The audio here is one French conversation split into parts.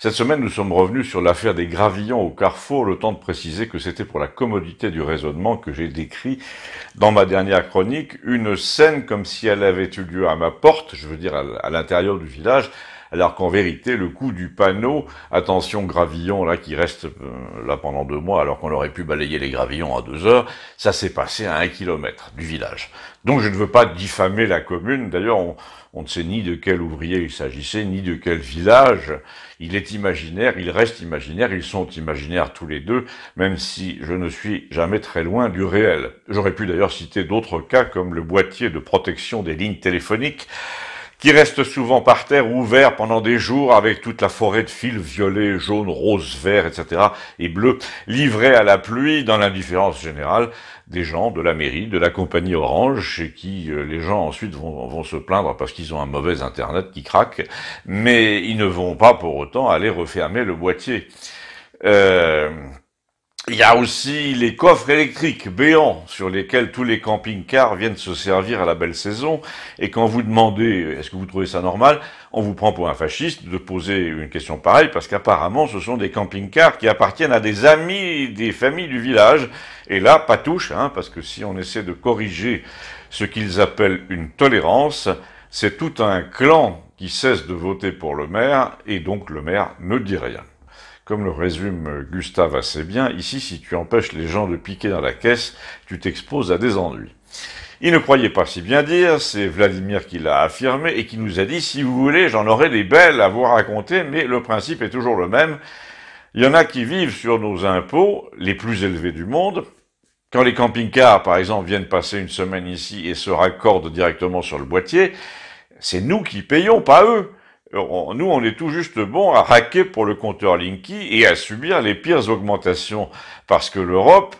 Cette semaine, nous sommes revenus sur l'affaire des gravillons au Carrefour, le temps de préciser que c'était pour la commodité du raisonnement que j'ai décrit dans ma dernière chronique une scène comme si elle avait eu lieu à ma porte, je veux dire à l'intérieur du village, alors qu'en vérité, le coup du panneau, attention gravillon, là, qui reste là pendant 2 mois, alors qu'on aurait pu balayer les gravillons en 2 heures, ça s'est passé à 1 kilomètre du village. Donc je ne veux pas diffamer la commune, d'ailleurs on ne sait ni de quel ouvrier il s'agissait, ni de quel village. Il est imaginaire, il reste imaginaire, ils sont imaginaires tous les deux, même si je ne suis jamais très loin du réel. J'aurais pu d'ailleurs citer d'autres cas comme le boîtier de protection des lignes téléphoniques, qui reste souvent par terre ouvert pendant des jours avec toute la forêt de fils violets, jaunes, roses, verts, etc. et bleus, livrés à la pluie dans l'indifférence générale des gens de la mairie, de la compagnie Orange, chez qui les gens ensuite vont se plaindre parce qu'ils ont un mauvais internet qui craque, mais ils ne vont pas pour autant aller refermer le boîtier. Il y a aussi les coffres électriques béants sur lesquels tous les camping-cars viennent se servir à la belle saison. Et quand vous demandez est-ce que vous trouvez ça normal, on vous prend pour un fasciste de poser une question pareille parce qu'apparemment ce sont des camping-cars qui appartiennent à des amis, des familles du village. Et là, pas touche, parce que si on essaie de corriger ce qu'ils appellent une tolérance, c'est tout un clan qui cesse de voter pour le maire et donc le maire ne dit rien. Comme le résume Gustave assez bien, ici, si tu empêches les gens de piquer dans la caisse, tu t'exposes à des ennuis. Il ne croyait pas si bien dire, c'est Vladimir qui l'a affirmé et qui nous a dit, si vous voulez, j'en aurai des belles à vous raconter, mais le principe est toujours le même. Il y en a qui vivent sur nos impôts, les plus élevés du monde. Quand les camping-cars, par exemple, viennent passer une semaine ici et se raccordent directement sur le boîtier, c'est nous qui payons, pas eux. Nous, on est tout juste bon à raquer pour le compteur Linky et à subir les pires augmentations parce que l'Europe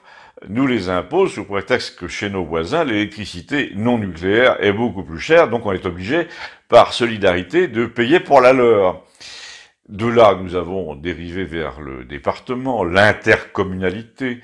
nous les impose sous prétexte que chez nos voisins, l'électricité non nucléaire est beaucoup plus chère, donc on est obligé, par solidarité, de payer pour la leur. De là, nous avons dérivé vers le département, l'intercommunalité,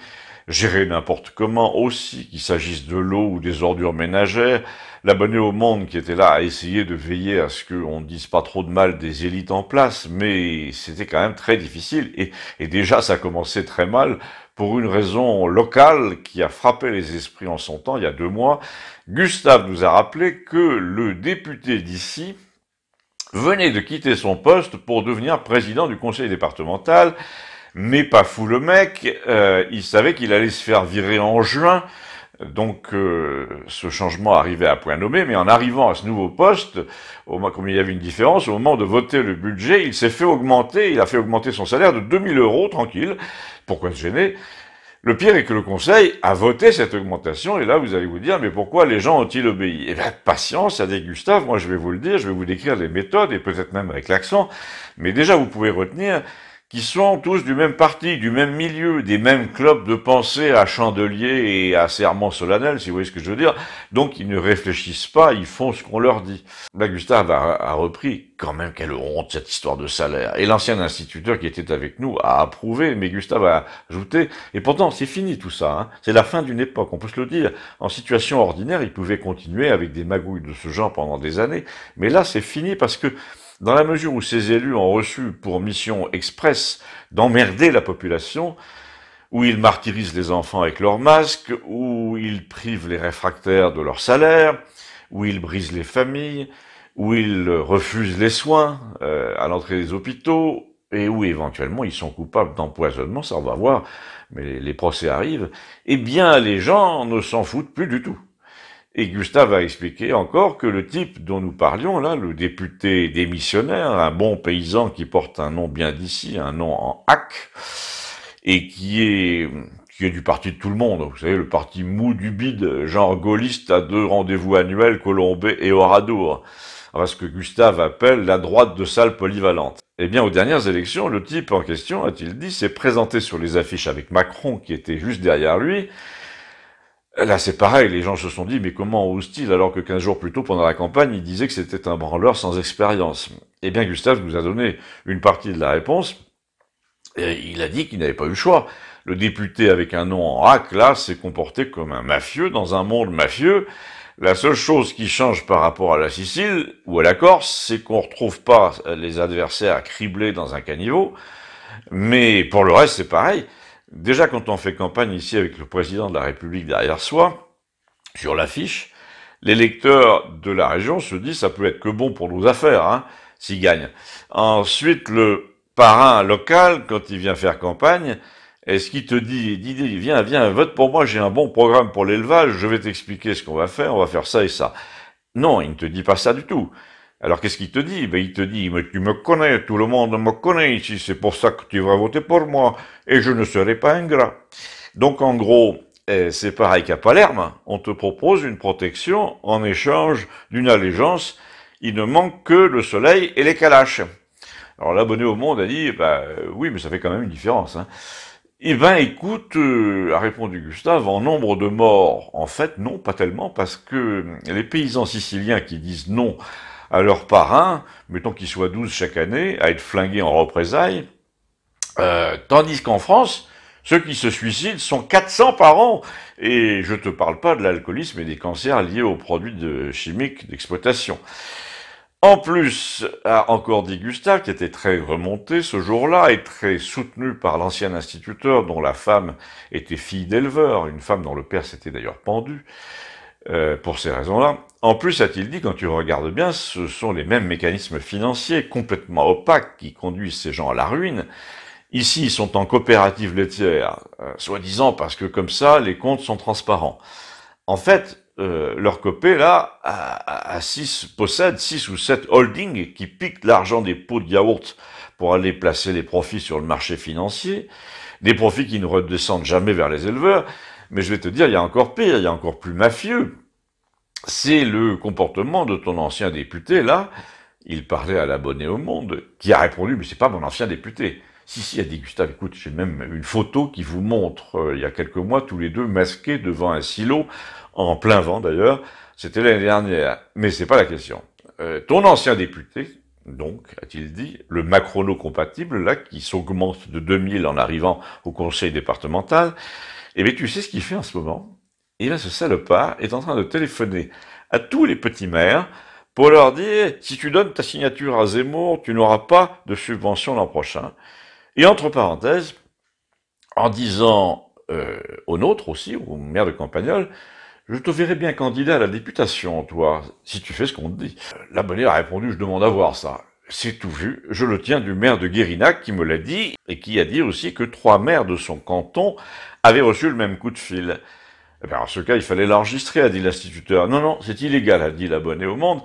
gérer n'importe comment aussi, qu'il s'agisse de l'eau ou des ordures ménagères, l'abonné au Monde qui était là à essayer de veiller à ce qu'on ne dise pas trop de mal des élites en place, mais c'était quand même très difficile, et déjà ça commençait très mal, pour une raison locale qui a frappé les esprits en son temps, il y a 2 mois. Gustave nous a rappelé que le député d'ici venait de quitter son poste pour devenir président du conseil départemental, mais pas fou le mec, il savait qu'il allait se faire virer en juin, donc ce changement arrivait à point nommé, mais en arrivant à ce nouveau poste, comme il y avait une différence, au moment de voter le budget, il a fait augmenter son salaire de 2000 € tranquille. Pourquoi se gêner? Le pire est que le Conseil a voté cette augmentation, et là vous allez vous dire, mais pourquoi les gens ont-ils obéi? Eh bien, patience, a dit Gustave, moi je vais vous le dire, je vais vous décrire les méthodes, et peut-être même avec l'accent, mais déjà vous pouvez retenir qui sont tous du même parti, du même milieu, des mêmes clubs de pensée à chandelier et à serment solennel, si vous voyez ce que je veux dire. Donc ils ne réfléchissent pas, ils font ce qu'on leur dit. Là, Gustave a repris, quand même quelle honte cette histoire de salaire. Et l'ancien instituteur qui était avec nous a approuvé, mais Gustave a ajouté, et pourtant c'est fini tout ça, c'est la fin d'une époque, on peut se le dire. En situation ordinaire, ils pouvaient continuer avec des magouilles de ce genre pendant des années, mais là c'est fini parce que dans la mesure où ces élus ont reçu pour mission express d'emmerder la population, où ils martyrisent les enfants avec leurs masques, où ils privent les réfractaires de leur salaire, où ils brisent les familles, où ils refusent les soins à l'entrée des hôpitaux, et où éventuellement ils sont coupables d'empoisonnement, ça on va voir, mais les procès arrivent, eh bien les gens ne s'en foutent plus du tout. Et Gustave a expliqué encore que le type dont nous parlions, là, le député démissionnaire, un bon paysan qui porte un nom bien d'ici, un nom en hack, et qui est du parti de tout le monde. Vous savez, le parti mou du bide, genre gaulliste à 2 rendez-vous annuels, Colombey et Oradour. Enfin, ce que Gustave appelle la droite de salle polyvalente. Eh bien, aux dernières élections, le type en question, a-t-il dit, s'est présenté sur les affiches avec Macron, qui était juste derrière lui. Là, c'est pareil, les gens se sont dit, mais comment ose-t-il, alors que 15 jours plus tôt, pendant la campagne, il disait que c'était un branleur sans expérience. Eh bien, Gustave nous a donné une partie de la réponse, et il a dit qu'il n'avait pas eu le choix. Le député avec un nom en hack, là, s'est comporté comme un mafieux dans un monde mafieux, La seule chose qui change par rapport à la Sicile ou à la Corse, c'est qu'on retrouve pas les adversaires criblés dans un caniveau, mais pour le reste, c'est pareil. Déjà, quand on fait campagne ici avec le président de la République derrière soi, sur l'affiche, l'électeur de la région se dit ça peut être que bon pour nos affaires, hein, s'il gagne. Ensuite, le parrain local, quand il vient faire campagne, est-ce qu'il te dit, viens, vote pour moi, j'ai un bon programme pour l'élevage, je vais t'expliquer ce qu'on va faire ça et ça. Non, il ne te dit pas ça du tout. Alors qu'est-ce qu'il te dit? Ben, il te dit, mais tu me connais, tout le monde me connaît ici, c'est pour ça que tu vas voter pour moi, et je ne serai pas ingrat. Donc en gros, c'est pareil qu'à Palerme, on te propose une protection en échange d'une allégeance, il ne manque que le soleil et les calaches. Alors l'abonné au Monde a dit, oui, mais ça fait quand même une différence, hein. Eh ben, écoute, a répondu Gustave, en nombre de morts, en fait, non, pas tellement, parce que les paysans siciliens qui disent non à leurs parrains, mettons qu'ils soient 12 chaque année, à être flingués en représailles, tandis qu'en France, ceux qui se suicident sont 400 par an, et je te parle pas de l'alcoolisme et des cancers liés aux produits chimiques d'exploitation. En plus, a encore dit Gustave, qui était très remonté ce jour-là et très soutenu par l'ancien instituteur dont la femme était fille d'éleveur, une femme dont le père s'était d'ailleurs pendu, pour ces raisons-là. En plus, a-t-il dit, quand tu regardes bien, ce sont les mêmes mécanismes financiers complètement opaques qui conduisent ces gens à la ruine. Ici, ils sont en coopérative laitière, soi-disant parce que comme ça, les comptes sont transparents. En fait, leur copé, là, possède 6 ou 7 holdings qui piquent l'argent des pots de yaourt pour aller placer les profits sur le marché financier, des profits qui ne redescendent jamais vers les éleveurs. Mais je vais te dire, il y a encore pire, il y a encore plus mafieux. C'est le comportement de ton ancien député, là. Il parlait à l'abonné au Monde, qui a répondu, mais c'est pas mon ancien député. Si, a dit Gustave, écoute, j'ai même une photo qui vous montre, il y a quelques mois, tous les deux masqués devant un silo, en plein vent d'ailleurs, c'était l'année dernière. Mais c'est pas la question. Ton ancien député, donc, a-t-il dit, le macrono-compatible, là, qui s'augmente de 2000 en arrivant au conseil départemental, eh bien, tu sais ce qu'il fait en ce moment? Eh bien, ce salopard est en train de téléphoner à tous les petits maires pour leur dire, si tu donnes ta signature à Zemmour, tu n'auras pas de subvention l'an prochain. Et entre parenthèses, en disant aux nôtres aussi, aux maires de Campagnol, je te verrai bien candidat à la députation, toi, si tu fais ce qu'on te dit. L'abonné a répondu, je demande à voir ça. C'est tout vu, je le tiens du maire de Guérinac qui me l'a dit, et qui a dit aussi que 3 maires de son canton avaient reçu le même coup de fil. Eh bien, en ce cas, il fallait l'enregistrer, a dit l'instituteur. Non, c'est illégal, a dit l'abonné au Monde.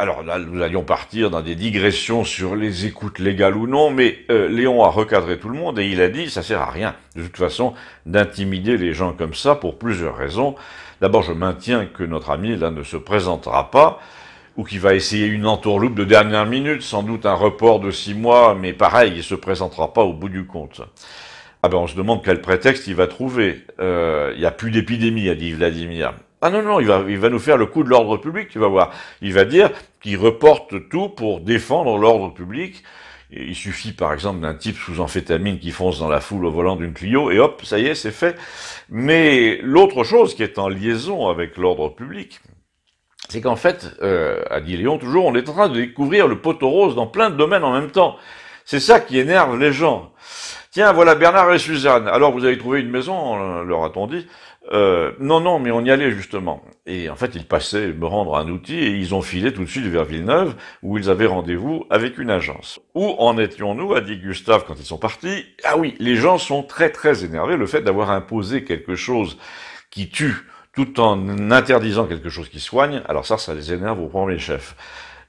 Alors là, nous allions partir dans des digressions sur les écoutes légales ou non, mais Léon a recadré tout le monde et il a dit, ça sert à rien, de toute façon, d'intimider les gens comme ça pour plusieurs raisons. D'abord, je maintiens que notre ami, là, ne se présentera pas, ou qu'il va essayer une entourloupe de dernière minute, sans doute un report de 6 mois, mais pareil, il se présentera pas au bout du compte. Ah ben, on se demande quel prétexte il va trouver. Il n'y a plus d'épidémie, a dit Vladimir. Ah non, il va nous faire le coup de l'ordre public, tu vas voir. Il va dire qu'il reporte tout pour défendre l'ordre public. Et il suffit par exemple d'un type sous amphétamine qui fonce dans la foule au volant d'une Clio, et hop, ça y est, c'est fait. Mais l'autre chose qui est en liaison avec l'ordre public, c'est qu'en fait, a dit Léon toujours, on est en train de découvrir le poteau rose dans plein de domaines en même temps. C'est ça qui énerve les gens. Tiens, voilà Bernard et Suzanne. Alors, vous avez trouvé une maison, leur a-t-on dit. Non, mais on y allait justement. Et en fait, ils passaient me rendre un outil et ils ont filé tout de suite vers Villeneuve, où ils avaient rendez-vous avec une agence. Où en étions-nous, a dit Gustave quand ils sont partis. Ah oui, les gens sont très très énervés. Le fait d'avoir imposé quelque chose qui tue, tout en interdisant quelque chose qui soigne, alors ça les énerve au premier chef.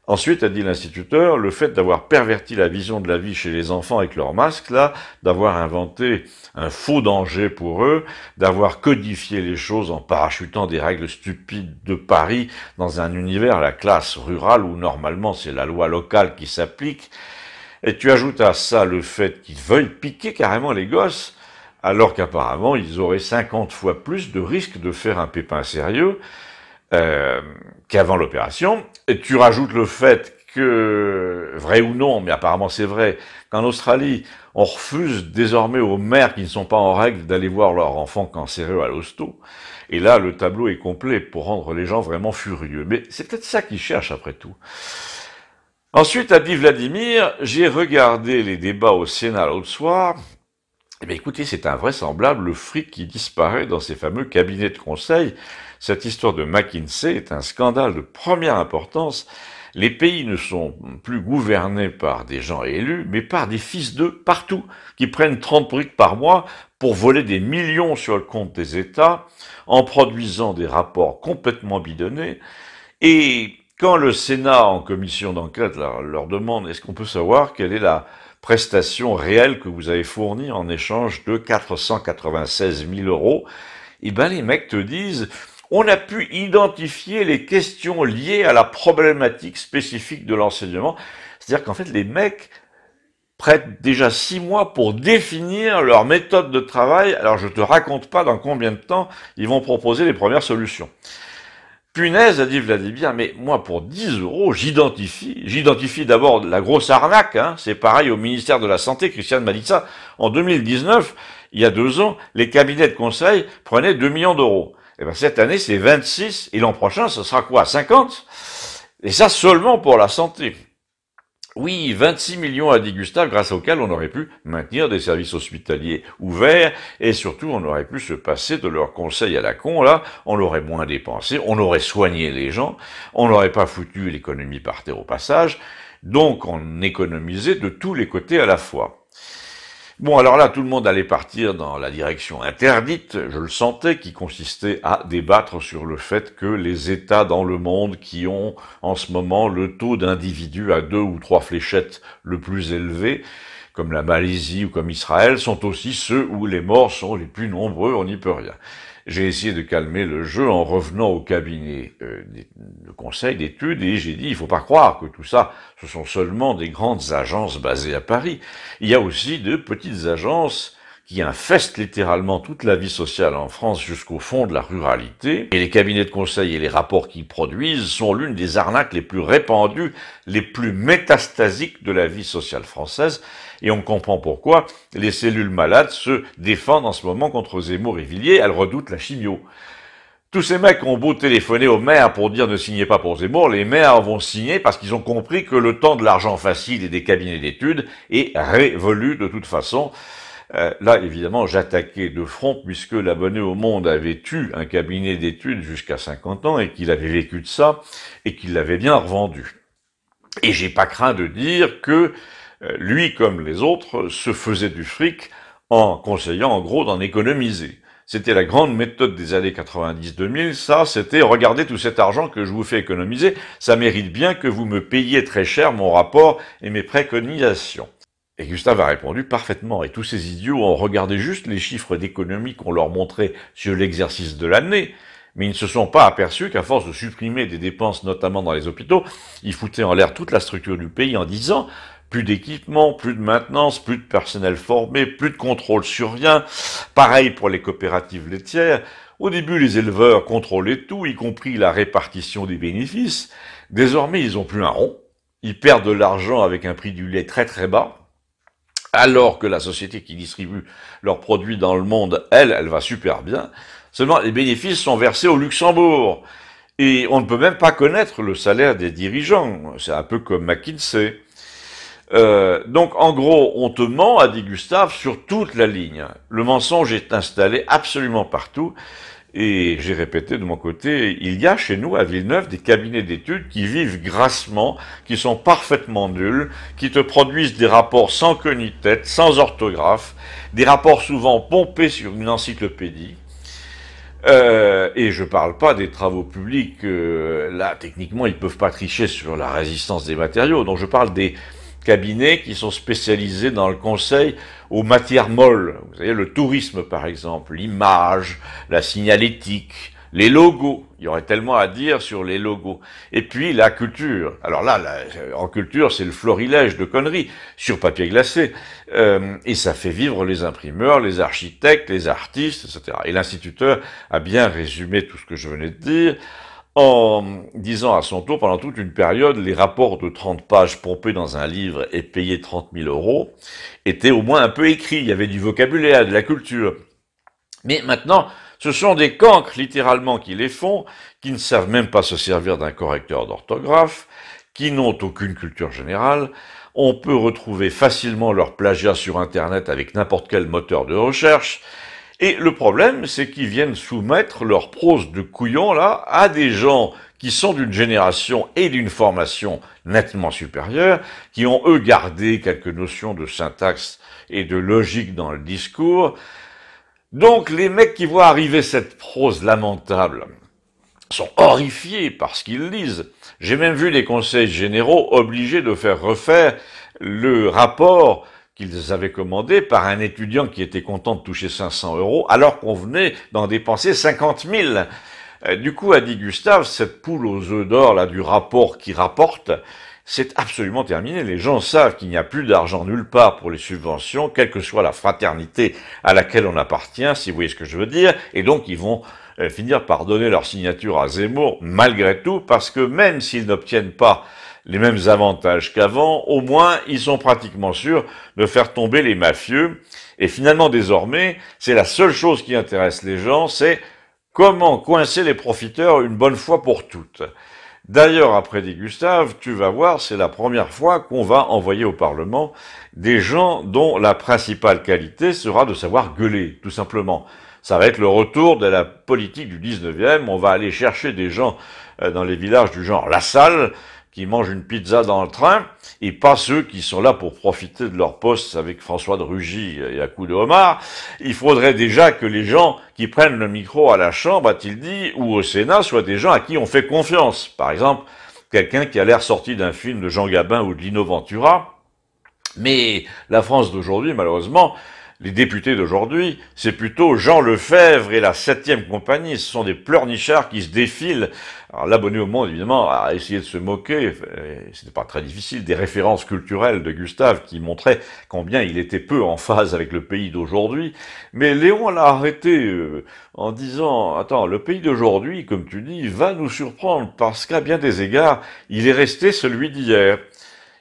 Ensuite, a dit l'instituteur, le fait d'avoir perverti la vision de la vie chez les enfants avec leurs masques, là, d'avoir inventé un faux danger pour eux, d'avoir codifié les choses en parachutant des règles stupides de Paris dans un univers, la classe rurale, où normalement c'est la loi locale qui s'applique, et tu ajoutes à ça le fait qu'ils veuillent piquer carrément les gosses, alors qu'apparemment ils auraient 50 fois plus de risques de faire un pépin sérieux, qu'avant l'opération, et tu rajoutes le fait que, vrai ou non, mais apparemment c'est vrai, qu'en Australie, on refuse désormais aux mères qui ne sont pas en règle d'aller voir leur enfant cancéreux à l'hosto. Et là, le tableau est complet pour rendre les gens vraiment furieux. Mais c'est peut-être ça qu'ils cherchent après tout. Ensuite, a dit Vladimir, j'ai regardé les débats au Sénat l'autre soir. Eh bien, écoutez, c'est invraisemblable le fric qui disparaît dans ces fameux cabinets de conseil. Cette histoire de McKinsey est un scandale de première importance. Les pays ne sont plus gouvernés par des gens élus, mais par des fils d'eux partout, qui prennent 30 briques par mois pour voler des millions sur le compte des États, en produisant des rapports complètement bidonnés. Et quand le Sénat, en commission d'enquête, leur demande « Est-ce qu'on peut savoir quelle est la prestation réelle que vous avez fournie en échange de 496 000 euros ?» Eh ben, les mecs te disent « On a pu identifier les questions liées à la problématique spécifique de l'enseignement. » C'est-à-dire qu'en fait, les mecs prennent déjà 6 mois pour définir leur méthode de travail. Alors, je te raconte pas dans combien de temps ils vont proposer les premières solutions. Punaise, a dit Vladimir, mais moi pour 10 euros, j'identifie d'abord la grosse arnaque, hein. C'est pareil au ministère de la Santé, Christiane m'a dit ça, en 2019, il y a 2 ans, les cabinets de conseil prenaient 2 millions d'euros. Et ben cette année c'est 26, et l'an prochain ce sera quoi, 50? Et ça seulement pour la santé. Oui, 26 millions, a dit Gustave, grâce auxquels on aurait pu maintenir des services hospitaliers ouverts, et surtout on aurait pu se passer de leurs conseils à la con, là, on aurait moins dépensé, on aurait soigné les gens, on n'aurait pas foutu l'économie par terre au passage, donc on économisait de tous les côtés à la fois. Bon, alors là, tout le monde allait partir dans la direction interdite, je le sentais, qui consistait à débattre sur le fait que les États dans le monde qui ont en ce moment le taux d'individus à 2 ou 3 fléchettes le plus élevé, comme la Malaisie ou comme Israël, sont aussi ceux où les morts sont les plus nombreux, on n'y peut rien. J'ai essayé de calmer le jeu en revenant au cabinet de conseil d'études et j'ai dit, il faut pas croire que tout ça, ce sont seulement des grandes agences basées à Paris. Il y a aussi de petites agences qui infestent littéralement toute la vie sociale en France jusqu'au fond de la ruralité. Et les cabinets de conseil et les rapports qu'ils produisent sont l'une des arnaques les plus répandues, les plus métastasiques de la vie sociale française. Et on comprend pourquoi les cellules malades se défendent en ce moment contre Zemmour et Villiers, elles redoutent la chimio. Tous ces mecs ont beau téléphoner aux maires pour dire ne signez pas pour Zemmour, les maires vont signer parce qu'ils ont compris que le temps de l'argent facile et des cabinets d'études est révolu de toute façon. Là, évidemment, j'attaquais de front puisque l'abonné au Monde avait eu un cabinet d'études jusqu'à 50 ans et qu'il avait vécu de ça et qu'il l'avait bien revendu. Et j'ai pas craint de dire que lui, comme les autres, se faisait du fric en conseillant en gros d'en économiser. C'était la grande méthode des années 90-2000, ça, c'était « regardez tout cet argent que je vous fais économiser, ça mérite bien que vous me payiez très cher mon rapport et mes préconisations ». Et Gustave a répondu parfaitement, et tous ces idiots ont regardé juste les chiffres d'économie qu'on leur montrait sur l'exercice de l'année, mais ils ne se sont pas aperçus qu'à force de supprimer des dépenses, notamment dans les hôpitaux, ils foutaient en l'air toute la structure du pays en disant plus d'équipement, plus de maintenance, plus de personnel formé, plus de contrôle sur rien. Pareil pour les coopératives laitières. Au début, les éleveurs contrôlaient tout, y compris la répartition des bénéfices. Désormais, ils ont plus un rond. Ils perdent de l'argent avec un prix du lait très très bas. Alors que la société qui distribue leurs produits dans le monde, elle va super bien. Seulement, les bénéfices sont versés au Luxembourg. Et on ne peut même pas connaître le salaire des dirigeants. C'est un peu comme McKinsey. Donc, en gros, on te ment, a dit Gustave, sur toute la ligne. Le mensonge est installé absolument partout. Et j'ai répété de mon côté, il y a chez nous à Villeneuve des cabinets d'études qui vivent grassement, qui sont parfaitement nuls, qui te produisent des rapports sans queue ni tête, sans orthographe, des rapports souvent pompés sur une encyclopédie. Et je parle pas des travaux publics, là techniquement ils peuvent pas tricher sur la résistance des matériaux, donc je parle des cabinets qui sont spécialisés dans le conseil aux matières molles. Vous savez, le tourisme par exemple, l'image, la signalétique, les logos. Il y aurait tellement à dire sur les logos. Et puis la culture. Alors là, en culture, c'est le florilège de conneries sur papier glacé. Et ça fait vivre les imprimeurs, les architectes, les artistes, etc. Et l'instituteur a bien résumé tout ce que je venais de dire en disant à son tour, pendant toute une période, les rapports de 30 pages pompés dans un livre et payés 30 000 euros étaient au moins un peu écrits, il y avait du vocabulaire, de la culture. Mais maintenant, ce sont des cancres, littéralement, qui les font, qui ne savent même pas se servir d'un correcteur d'orthographe, qui n'ont aucune culture générale. On peut retrouver facilement leur plagiat sur Internet avec n'importe quel moteur de recherche. Et le problème, c'est qu'ils viennent soumettre leur prose de couillon, là, à des gens qui sont d'une génération et d'une formation nettement supérieure, qui ont, eux, gardé quelques notions de syntaxe et de logique dans le discours. Donc, les mecs qui voient arriver cette prose lamentable sont horrifiés par ce qu'ils lisent. J'ai même vu des conseils généraux obligés de faire refaire le rapport qu'ils avaient commandé par un étudiant qui était content de toucher 500 euros, alors qu'on venait d'en dépenser 50 000. Du coup, a dit Gustave, cette poule aux œufs d'or là du rapport qui rapporte, c'est absolument terminé. Les gens savent qu'il n'y a plus d'argent nulle part pour les subventions, quelle que soit la fraternité à laquelle on appartient, si vous voyez ce que je veux dire, et donc ils vont finir par donner leur signature à Zemmour, malgré tout, parce que même s'ils n'obtiennent pas les mêmes avantages qu'avant, au moins ils sont pratiquement sûrs de faire tomber les mafieux. Et finalement, désormais, c'est la seule chose qui intéresse les gens, c'est comment coincer les profiteurs une bonne fois pour toutes. D'ailleurs, après dit Gustave, tu vas voir, c'est la première fois qu'on va envoyer au Parlement des gens dont la principale qualité sera de savoir gueuler, tout simplement. Ça va être le retour de la politique du 19e, on va aller chercher des gens dans les villages du genre La Salle, qui mangent une pizza dans le train, et pas ceux qui sont là pour profiter de leur poste avec François de Rugy et à coups de homard. Il faudrait déjà que les gens qui prennent le micro à la Chambre, a-t-il dit, ou au Sénat, soient des gens à qui on fait confiance. Par exemple, quelqu'un qui a l'air sorti d'un film de Jean Gabin ou de Lino Ventura. Mais la France d'aujourd'hui, malheureusement, les députés d'aujourd'hui, c'est plutôt Jean Lefebvre et la 7e compagnie. Ce sont des pleurnichards qui se défilent. Alors l'abonné au monde, évidemment, a essayé de se moquer. C'était pas très difficile. Des références culturelles de Gustave qui montraient combien il était peu en phase avec le pays d'aujourd'hui. Mais Léon l'a arrêté en disant, attends, le pays d'aujourd'hui, comme tu dis, va nous surprendre parce qu'à bien des égards, il est resté celui d'hier.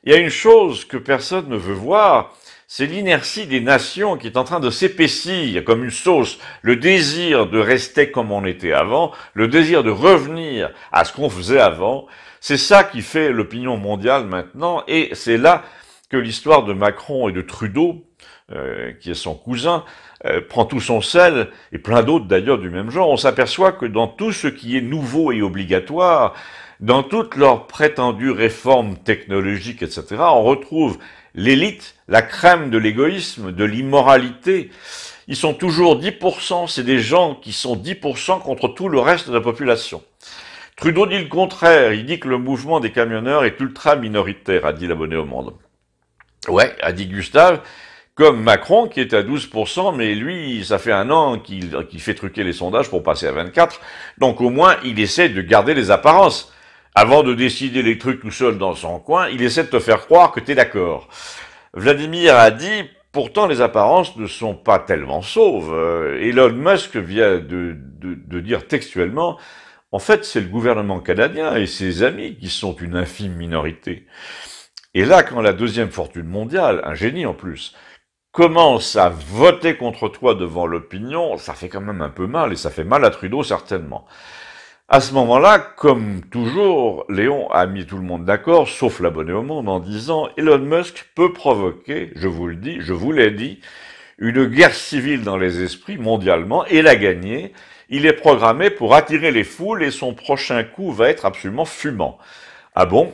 Il y a une chose que personne ne veut voir, c'est l'inertie des nations qui est en train de s'épaissir comme une sauce, le désir de rester comme on était avant, le désir de revenir à ce qu'on faisait avant. C'est ça qui fait l'opinion mondiale maintenant, et c'est là que l'histoire de Macron et de Trudeau, qui est son cousin, prend tout son sel, et plein d'autres d'ailleurs du même genre. On s'aperçoit que dans tout ce qui est nouveau et obligatoire, dans toutes leurs prétendues réformes technologiques, etc., on retrouve l'élite, la crème de l'égoïsme, de l'immoralité. Ils sont toujours 10%, c'est des gens qui sont 10% contre tout le reste de la population. Trudeau dit le contraire, il dit que le mouvement des camionneurs est ultra minoritaire, a dit l'abonné au monde. Ouais, a dit Gustave, comme Macron qui est à 12%, mais lui, ça fait un an qu'il fait truquer les sondages pour passer à 24%, donc au moins il essaie de garder les apparences. Avant de décider les trucs tout seul dans son coin, il essaie de te faire croire que t'es d'accord. Vladimir a dit, pourtant les apparences ne sont pas tellement sauves. Elon Musk vient de dire textuellement, en fait c'est le gouvernement canadien et ses amis qui sont une infime minorité. Et là, quand la deuxième fortune mondiale, un génie en plus, commence à voter contre toi devant l'opinion, ça fait quand même un peu mal, et ça fait mal à Trudeau certainement. À ce moment-là, comme toujours, Léon a mis tout le monde d'accord, sauf l'abonné au monde, en disant Elon Musk peut provoquer, je vous le dis, je vous l'ai dit, une guerre civile dans les esprits mondialement, et la gagner. Il est programmé pour attirer les foules et son prochain coup va être absolument fumant. Ah bon?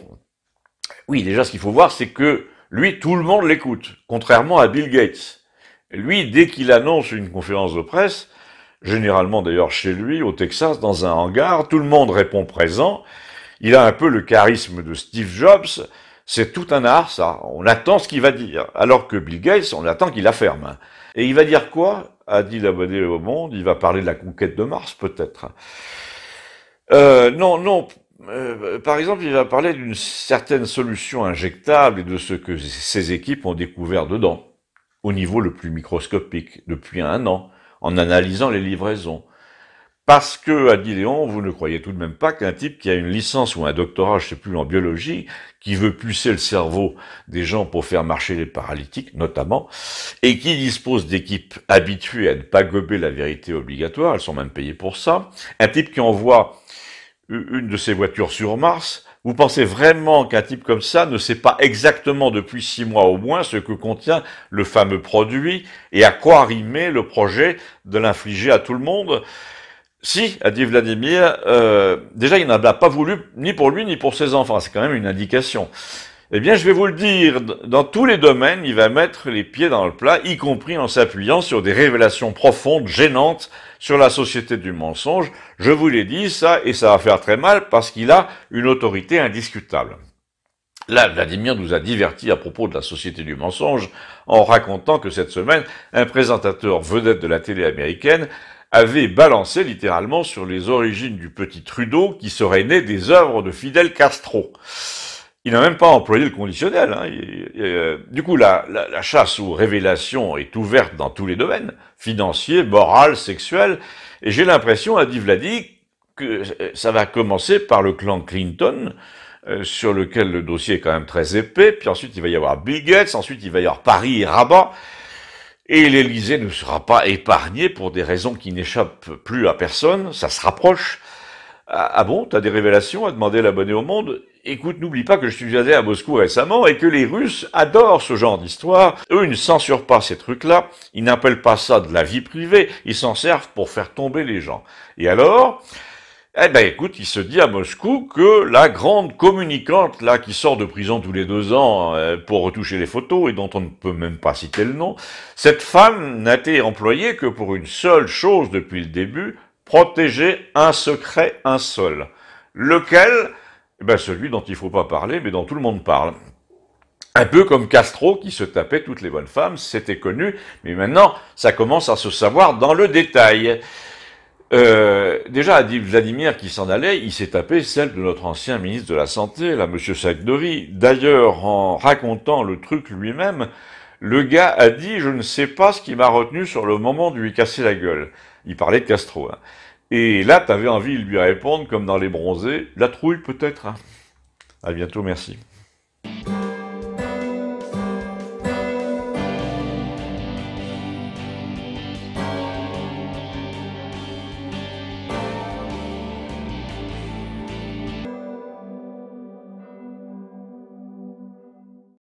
Oui, déjà ce qu'il faut voir, c'est que lui, tout le monde l'écoute, contrairement à Bill Gates. Lui, dès qu'il annonce une conférence de presse, généralement d'ailleurs chez lui, au Texas, dans un hangar, tout le monde répond présent. Il a un peu le charisme de Steve Jobs. C'est tout un art, ça. On attend ce qu'il va dire. Alors que Bill Gates, on attend qu'il affirme. Et il va dire quoi? A dit l'abonné au monde. Il va parler de la conquête de Mars, peut-être. Non. Par exemple, il va parler d'une certaine solution injectable et de ce que ses équipes ont découvert dedans, au niveau le plus microscopique, depuis un an, en analysant les livraisons. Parce que, a dit Léon, vous ne croyez tout de même pas qu'un type qui a une licence ou un doctorat, je sais plus, en biologie, qui veut pucer le cerveau des gens pour faire marcher les paralytiques, notamment, et qui dispose d'équipes habituées à ne pas gober la vérité obligatoire, elles sont même payées pour ça, un type qui envoie une de ses voitures sur Mars, vous pensez vraiment qu'un type comme ça ne sait pas exactement depuis 6 mois au moins ce que contient le fameux produit et à quoi rimer le projet de l'infliger à tout le monde? Si, a dit Vladimir, déjà il n'en a pas voulu ni pour lui ni pour ses enfants, c'est quand même une indication. Eh bien, je vais vous le dire, dans tous les domaines, il va mettre les pieds dans le plat, y compris en s'appuyant sur des révélations profondes, gênantes, sur la société du mensonge. Je vous l'ai dit, ça, et ça va faire très mal, parce qu'il a une autorité indiscutable. Là, Vladimir nous a divertis à propos de la société du mensonge, en racontant que cette semaine, un présentateur vedette de la télé américaine avait balancé littéralement sur les origines du petit Trudeau qui serait né des œuvres de Fidel Castro. Il n'a même pas employé le conditionnel. Hein. Du coup, la chasse aux révélations est ouverte dans tous les domaines, financiers, moral, sexuel, et j'ai l'impression, a dit Vladi, que ça va commencer par le clan Clinton, sur lequel le dossier est quand même très épais, puis ensuite il va y avoir Bill Gates, ensuite il va y avoir Paris et Rabat, et l'Élysée ne sera pas épargné pour des raisons qui n'échappent plus à personne, ça se rapproche. Ah bon, t'as des révélations, a demandé l'abonné au Monde. Écoute, n'oublie pas que je suis allé à Moscou récemment et que les Russes adorent ce genre d'histoire. Eux, ils ne censurent pas ces trucs-là, ils n'appellent pas ça de la vie privée, ils s'en servent pour faire tomber les gens. Et alors, eh ben écoute, il se dit à Moscou que la grande communicante, là, qui sort de prison tous les 2 ans pour retoucher les photos et dont on ne peut même pas citer le nom, cette femme n'a été employée que pour une seule chose depuis le début, protéger un secret insolent. Lequel? Eh ben celui dont il faut pas parler, mais dont tout le monde parle. Un peu comme Castro qui se tapait toutes les bonnes femmes, c'était connu, mais maintenant ça commence à se savoir dans le détail. Déjà, a dit Vladimir qui s'en allait, il s'est tapé celle de notre ancien ministre de la Santé, là, monsieur Sagdouri. D'ailleurs, en racontant le truc lui-même, le gars a dit « Je ne sais pas ce qui m'a retenu sur le moment de lui casser la gueule ». Il parlait de Castro. Hein. Et là, t'avais envie de lui répondre, comme dans Les Bronzés, « La trouille peut-être hein. ». À bientôt, merci.